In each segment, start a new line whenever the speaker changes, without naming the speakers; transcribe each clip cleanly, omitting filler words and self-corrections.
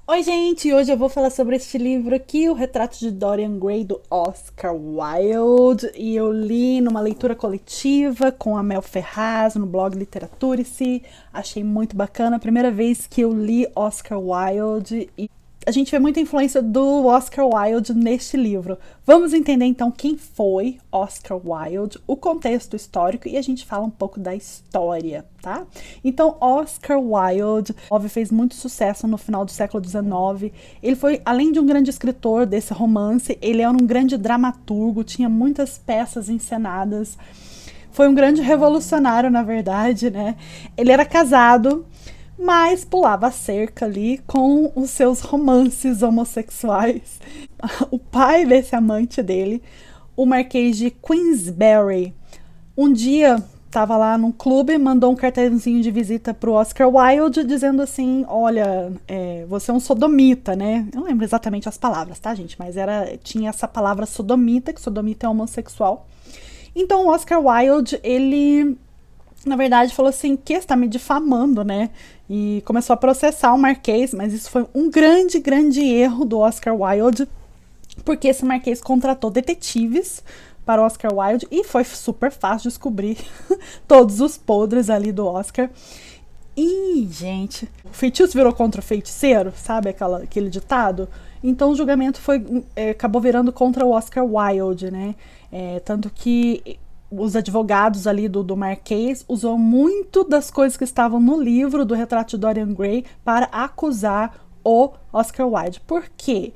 Oi, gente! Hoje eu vou falar sobre este livro aqui, O Retrato de Dorian Gray, do Oscar Wilde. E eu li numa leitura coletiva com a Mel Ferraz, no blog Literaturice. Achei muito bacana. A primeira vez que eu li Oscar Wilde. E a gente vê muita influência do Oscar Wilde neste livro. Vamos entender então quem foi Oscar Wilde, o contexto histórico e a gente fala um pouco da história, tá? Então, Oscar Wilde, óbvio, fez muito sucesso no final do século XIX. Ele foi, além de um grande escritor desse romance, ele era um grande dramaturgo, tinha muitas peças encenadas. Foi um grande revolucionário, na verdade, né? Ele era casado, mas pulava a cerca ali com os seus romances homossexuais. O pai desse amante dele, o Marquês de Queensberry, um dia estava lá num clube, mandou um cartãozinho de visita pro Oscar Wilde, dizendo assim, olha, você é um sodomita, né? Eu não lembro exatamente as palavras, tá, gente? Mas tinha essa palavra sodomita, que sodomita é homossexual. Então o Oscar Wilde, ele na verdade, falou assim, que está me difamando, né? E começou a processar o Marquês, mas isso foi um grande, grande erro do Oscar Wilde, porque esse Marquês contratou detetives para o Oscar Wilde e foi super fácil descobrir todos os podres ali do Oscar. E, gente, o feitiço virou contra o feiticeiro, sabe aquele ditado? Então o julgamento acabou virando contra o Oscar Wilde, né? Tanto que os advogados ali do Marquês usou muito das coisas que estavam no livro do Retrato de Dorian Gray para acusar o Oscar Wilde. Por quê?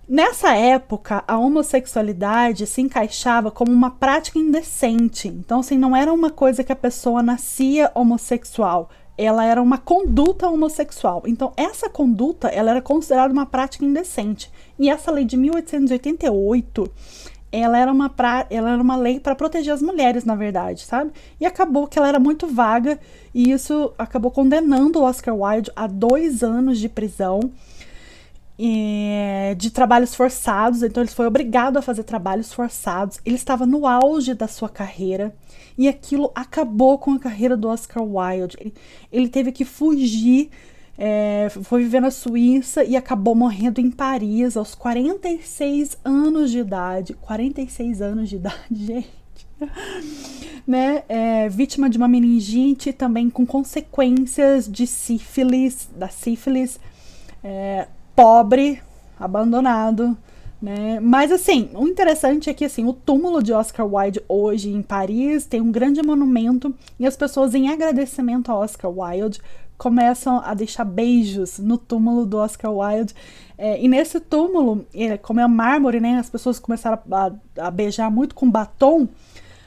Nessa época, a homossexualidade se encaixava como uma prática indecente. Então, assim, não era uma coisa que a pessoa nascia homossexual. Ela era uma conduta homossexual. Então, essa conduta, ela era considerada uma prática indecente. E essa lei de 1888, ela era uma lei para proteger as mulheres, na verdade, sabe? E acabou que ela era muito vaga e isso acabou condenando o Oscar Wilde a 2 anos de prisão, de trabalhos forçados. Então ele foi obrigado a fazer trabalhos forçados. Ele estava no auge da sua carreira e aquilo acabou com a carreira do Oscar Wilde. Ele teve que fugir, foi viver na Suíça e acabou morrendo em Paris aos 46 anos de idade. 46 anos de idade, gente. Né? Vítima de uma meningite, também com consequências da sífilis, pobre, abandonado, né? Mas assim, o interessante é que assim, o túmulo de Oscar Wilde hoje em Paris tem um grande monumento e as pessoas, em agradecimento a Oscar Wilde, começam a deixar beijos no túmulo do Oscar Wilde. E nesse túmulo, como é mármore, né, as pessoas começaram a beijar muito com batom,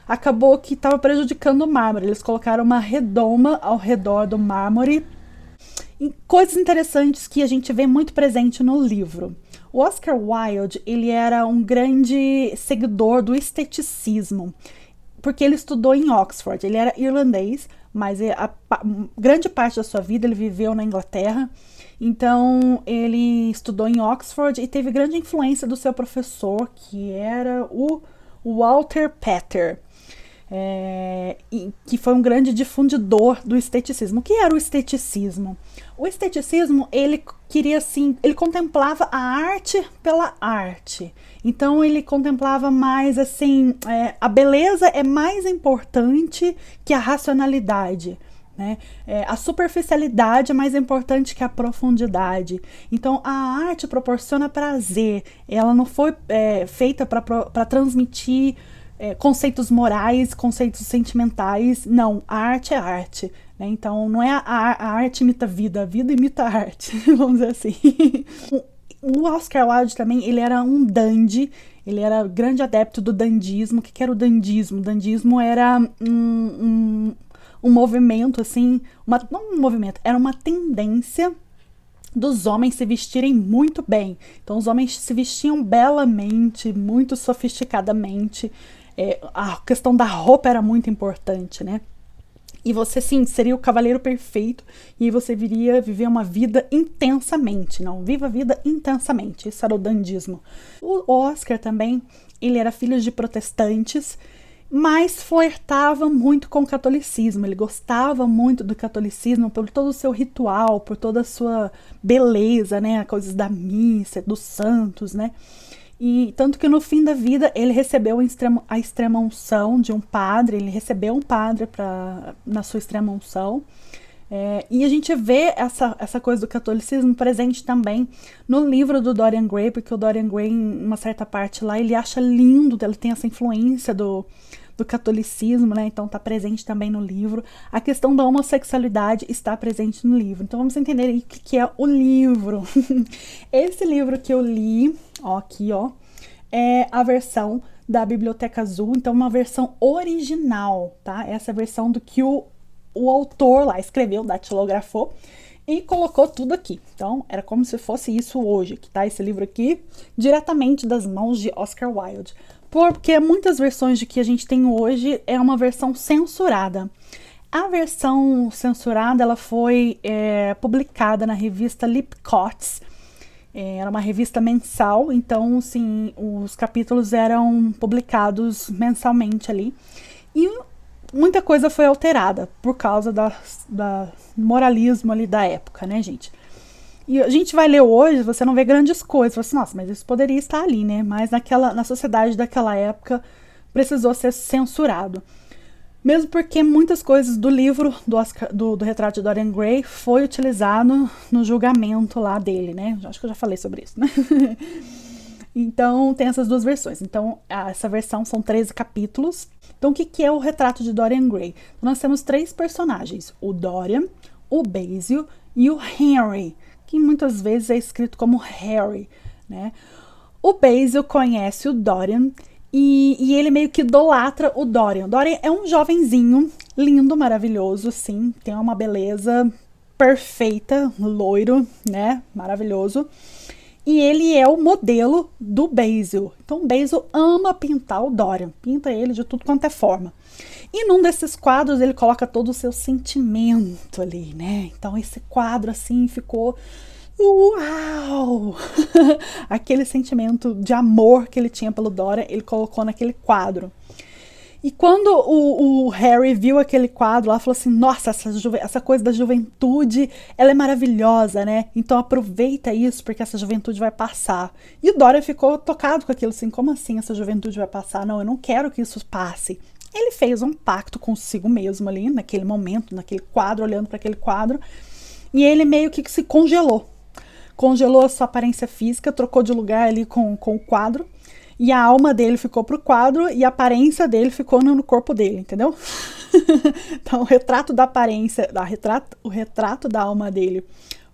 acabou que estava prejudicando o mármore. Eles colocaram uma redoma ao redor do mármore. E coisas interessantes que a gente vê muito presente no livro. O Oscar Wilde, ele era um grande seguidor do esteticismo, porque ele estudou em Oxford. Ele era irlandês, mas grande parte da sua vida ele viveu na Inglaterra. Então ele estudou em Oxford e teve grande influência do seu professor, que era o Walter Pater, que foi um grande difundidor do esteticismo. O que era o esteticismo? O esteticismo, ele queria assim, ele contemplava a arte pela arte. Então ele contemplava mais assim, a beleza é mais importante que a racionalidade, né? A superficialidade é mais importante que a profundidade. Então a arte proporciona prazer. Ela não foi feita para transmitir conceitos morais, conceitos sentimentais. Não, a arte é arte, né? Então não é a arte imita a vida imita a arte, vamos dizer assim. O Oscar Wilde também, ele era um dandy, ele era grande adepto do dandismo. O que era o dandismo? O dandismo era um movimento, assim, não um movimento, era uma tendência dos homens se vestirem muito bem. Então os homens se vestiam belamente, muito sofisticadamente. A questão da roupa era muito importante, né? E você, sim, seria o cavaleiro perfeito e você viria viver uma vida intensamente. Não, viva a vida intensamente. Isso era o dandismo. O Oscar também, ele era filho de protestantes mas flertava muito com o catolicismo. Ele gostava muito do catolicismo por todo o seu ritual, por toda a sua beleza, né? Coisas da missa, dos santos, né? E tanto que no fim da vida ele recebeu a extrema unção de um padre, ele recebeu um padre na sua extrema unção. E a gente vê essa coisa do catolicismo presente também no livro do Dorian Gray, porque o Dorian Gray, em uma certa parte lá, ele acha lindo, ele tem essa influência do catolicismo, né? Então tá presente também no livro. A questão da homossexualidade está presente no livro. Então vamos entender aí o que é o livro. Esse livro que eu li, ó, aqui, ó, é a versão da Biblioteca Azul, então uma versão original, tá? Essa versão do que o autor lá escreveu, datilografou e colocou tudo aqui. Então, era como se fosse isso hoje, que tá esse livro aqui, diretamente das mãos de Oscar Wilde. Porque muitas versões de que a gente tem hoje é uma versão censurada. A versão censurada, ela foi publicada na revista Lipcott's. Era uma revista mensal, então, sim, os capítulos eram publicados mensalmente ali. E muita coisa foi alterada por causa da moralismo ali da época, né, gente? E a gente vai ler hoje, você não vê grandes coisas. Você fala assim, nossa, mas isso poderia estar ali, né? Mas na sociedade daquela época precisou ser censurado. Mesmo porque muitas coisas do livro do retrato de Dorian Gray foi utilizado no julgamento lá dele, né? Acho que eu já falei sobre isso, né? Então, tem essas duas versões. Então, essa versão são 13 capítulos. Então, o que é o retrato de Dorian Gray? Então, nós temos 3 personagens. O Dorian, o Basil e o Henry, que muitas vezes é escrito como Harry, né? O Basil conhece o Dorian e ele meio que idolatra o Dorian. O Dorian é um jovenzinho, lindo, maravilhoso, sim. Tem uma beleza perfeita, loiro, né? Maravilhoso. E ele é o modelo do Basil. Então, o Basil ama pintar o Dorian. Pinta ele de tudo quanto é forma. E num desses quadros, ele coloca todo o seu sentimento ali, né? Então, esse quadro, assim, ficou... Uau! Aquele sentimento de amor que ele tinha pelo Dorian, ele colocou naquele quadro. E quando o Harry viu aquele quadro lá, falou assim, nossa, essa coisa da juventude, ela é maravilhosa, né? Então aproveita isso, porque essa juventude vai passar. E o Dorian ficou tocado com aquilo, assim, como assim essa juventude vai passar? Não, eu não quero que isso passe. Ele fez um pacto consigo mesmo ali, naquele momento, naquele quadro, olhando para aquele quadro, e ele meio que se congelou. Congelou a sua aparência física, trocou de lugar ali com o quadro, e a alma dele ficou pro quadro e a aparência dele ficou no corpo dele, entendeu? Então, o retrato da aparência, o retrato da alma dele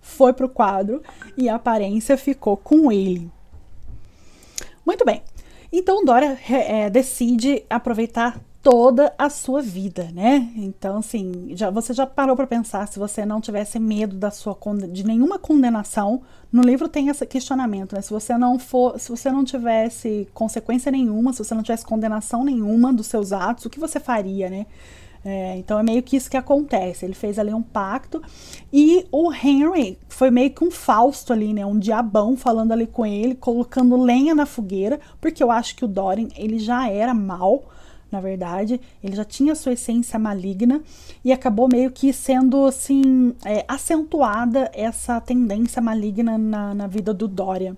foi pro quadro e a aparência ficou com ele. Muito bem. Então, Dorian decide aproveitar toda a sua vida, né? Então, assim, você já parou para pensar, se você não tivesse medo de nenhuma condenação, no livro tem esse questionamento, né? Se você não tivesse consequência nenhuma, se você não tivesse condenação nenhuma dos seus atos, o que você faria, né? Então é meio que isso que acontece. Ele fez ali um pacto e o Henry foi meio que um Fausto ali, né? Um diabão falando ali com ele, colocando lenha na fogueira, porque eu acho que o Dorian, ele já era mau. Na verdade, ele já tinha sua essência maligna e acabou meio que sendo, assim, acentuada essa tendência maligna na vida do Dorian.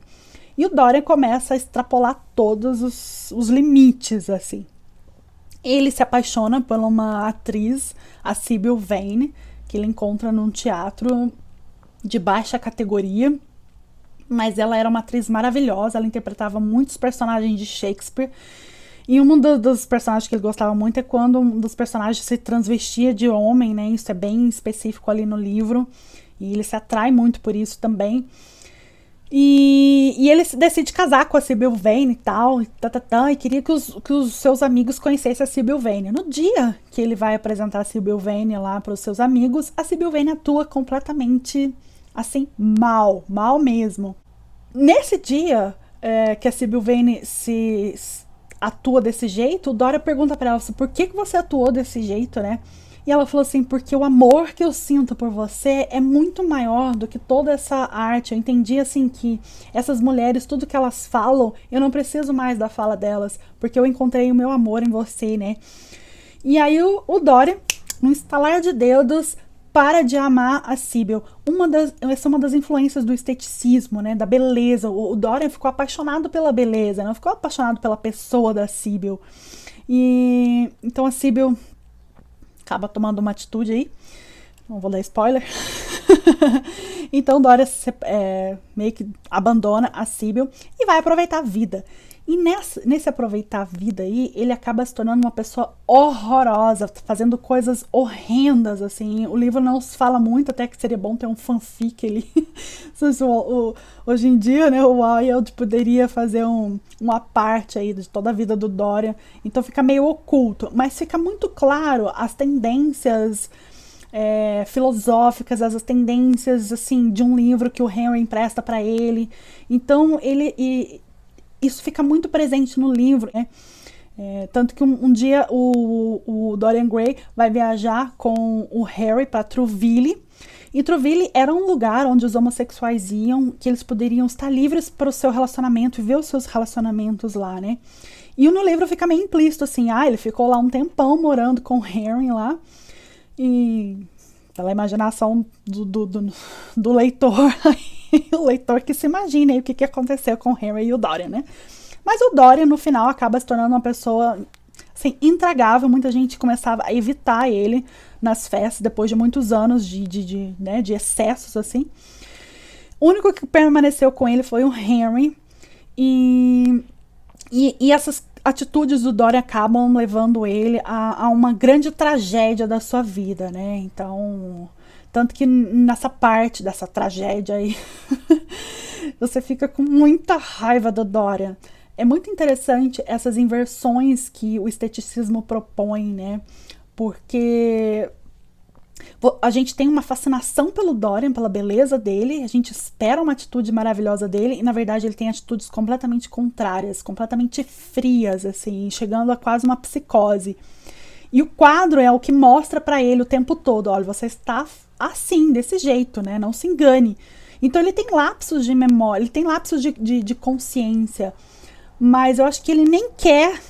E o Dorian começa a extrapolar todos os limites, assim. Ele se apaixona por uma atriz, a Sybil Vane, que ele encontra num teatro de baixa categoria, mas ela era uma atriz maravilhosa, ela interpretava muitos personagens de Shakespeare. E um dos personagens que ele gostava muito é quando um dos personagens se transvestia de homem, né? Isso é bem específico ali no livro. E ele se atrai muito por isso também. E ele decide casar com a Sybil Vane e tal. E queria que os seus amigos conhecessem a Sybil Vane. No dia que ele vai apresentar a Sybil Vane lá para os seus amigos, a Sybil Vane atua completamente, assim, mal mesmo. Nesse dia que a Sybil Vane atua desse jeito, o Dorian pergunta para ela, por que você atuou desse jeito, né? E ela falou assim, porque o amor que eu sinto por você é muito maior do que toda essa arte. Eu entendi assim que essas mulheres, tudo que elas falam, eu não preciso mais da fala delas, porque eu encontrei o meu amor em você, né? E aí o Dorian, num estalar de dedos, para de amar a Sybil. Essa é uma das influências do esteticismo, né? Da beleza. O Dorian ficou apaixonado pela beleza, não ficou apaixonado pela pessoa da Sybil. E então a Sybil acaba tomando uma atitude aí. Não vou dar spoiler. Então Dorian meio que abandona a Sybil e vai aproveitar a vida. E nesse aproveitar a vida aí, ele acaba se tornando uma pessoa horrorosa, fazendo coisas horrendas, assim. O livro não se fala muito, até que seria bom ter um fanfic ali. Hoje em dia, né, o Wilde poderia fazer uma parte aí de toda a vida do Dorian. Então fica meio oculto, mas fica muito claro as tendências filosóficas, as tendências, assim, de um livro que o Henry empresta para ele. Então isso fica muito presente no livro, né? Tanto que um dia o Dorian Gray vai viajar com o Harry para Trouville, e Trouville era um lugar onde os homossexuais iam, que eles poderiam estar livres para o seu relacionamento, viver os seus relacionamentos lá, né? E no livro fica meio implícito assim, ele ficou lá um tempão morando com o Harry lá, e pela imaginação do leitor, o leitor que se imagina aí o que aconteceu com o Harry e o Dorian, né? Mas o Dorian, no final, acaba se tornando uma pessoa, assim, intragável. Muita gente começava a evitar ele nas festas, depois de muitos anos de excessos, assim. O único que permaneceu com ele foi o Henry. E essas atitudes do Dorian acabam levando ele a uma grande tragédia da sua vida, né? Então, tanto que nessa parte dessa tragédia aí, você fica com muita raiva do Dorian. É muito interessante essas inversões que o esteticismo propõe, né? Porque a gente tem uma fascinação pelo Dorian, pela beleza dele, a gente espera uma atitude maravilhosa dele, e na verdade ele tem atitudes completamente contrárias, completamente frias, assim, chegando a quase uma psicose. E o quadro é o que mostra para ele o tempo todo, olha, você está assim, desse jeito, né? Não se engane. Então ele tem lapsos de memória, ele tem lapsos de consciência, mas eu acho que ele nem quer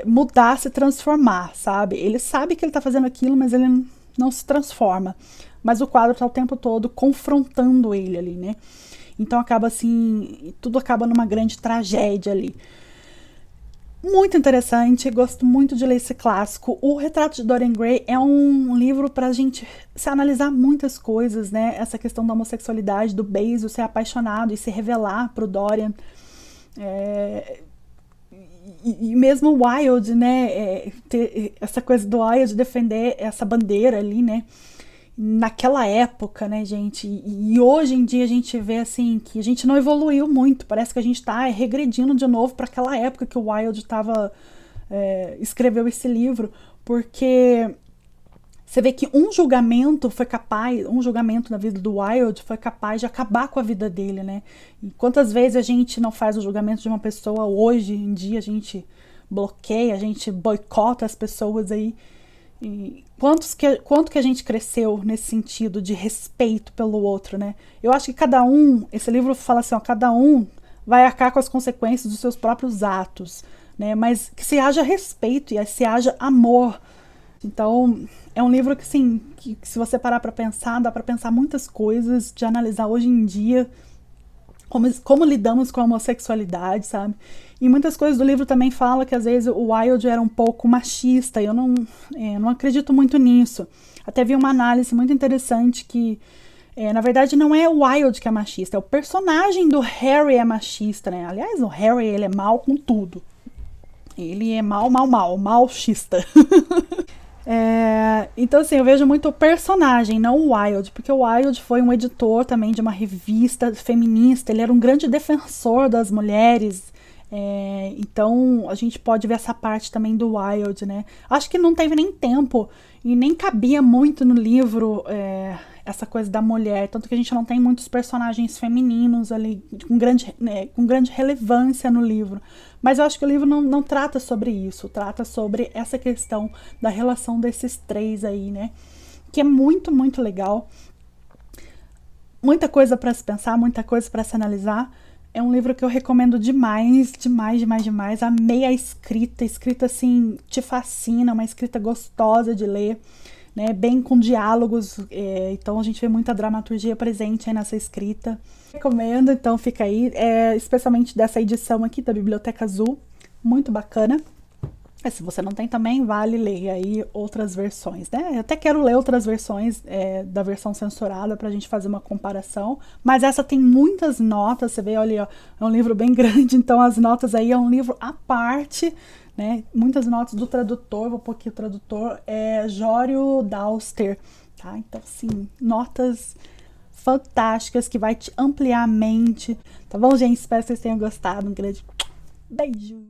mudar, se transformar, sabe? Ele sabe que ele tá fazendo aquilo, mas ele não se transforma. Mas o quadro tá o tempo todo confrontando ele ali, né? Então acaba assim, tudo acaba numa grande tragédia ali. Muito interessante, gosto muito de ler esse clássico. O Retrato de Dorian Gray é um livro pra gente se analisar muitas coisas, né? Essa questão da homossexualidade, do Basil ser apaixonado e se revelar pro Dorian. E mesmo o Wilde, né, ter essa coisa do Wilde defender essa bandeira ali, né, naquela época, né, gente, e hoje em dia a gente vê, assim, que a gente não evoluiu muito, parece que a gente tá regredindo de novo para aquela época que o Wilde escreveu esse livro, porque você vê que um julgamento na vida do Wilde foi capaz de acabar com a vida dele, né? E quantas vezes a gente não faz o julgamento de uma pessoa hoje em dia, a gente bloqueia, a gente boicota as pessoas aí. E quanto que a gente cresceu nesse sentido de respeito pelo outro, né? Eu acho que esse livro fala assim, cada um vai arcar com as consequências dos seus próprios atos, né? Mas que se haja respeito e se haja amor. Então, é um livro que, assim, que se você parar para pensar, dá para pensar muitas coisas, de analisar hoje em dia como lidamos com a homossexualidade, sabe? E muitas coisas do livro também fala que às vezes o Wilde era um pouco machista, e eu não acredito muito nisso. Até vi uma análise muito interessante que, na verdade, não é o Wilde que é machista, é o personagem do Harry é machista, né? Aliás, o Harry, ele é mal com tudo. Ele é malchista. Então, assim, eu vejo muito o personagem, não o Wilde, porque o Wilde foi um editor também de uma revista feminista, ele era um grande defensor das mulheres, então a gente pode ver essa parte também do Wilde, né? Acho que não teve nem tempo e nem cabia muito no livro essa coisa da mulher, tanto que a gente não tem muitos personagens femininos ali com grande relevância no livro. Mas eu acho que o livro não trata sobre isso, trata sobre essa questão da relação desses três aí, né? Que é muito, muito legal. Muita coisa para se pensar, muita coisa para se analisar. É um livro que eu recomendo demais, demais, demais, demais. Amei a escrita assim, te fascina, uma escrita gostosa de ler, né? Bem com diálogos, então a gente vê muita dramaturgia presente aí nessa escrita. Recomendo, então fica aí, especialmente dessa edição aqui da Biblioteca Azul, muito bacana. Se você não tem também, vale ler aí outras versões, né? Eu até quero ler outras versões da versão censurada pra gente fazer uma comparação, mas essa tem muitas notas, você vê, olha, ó, é um livro bem grande, então as notas aí é um livro à parte, né? Muitas notas do tradutor, vou pôr aqui o tradutor, Jório Dauster, tá? Então, assim, notas fantásticas que vai te ampliar a mente, tá bom, gente? Espero que vocês tenham gostado, um grande beijo!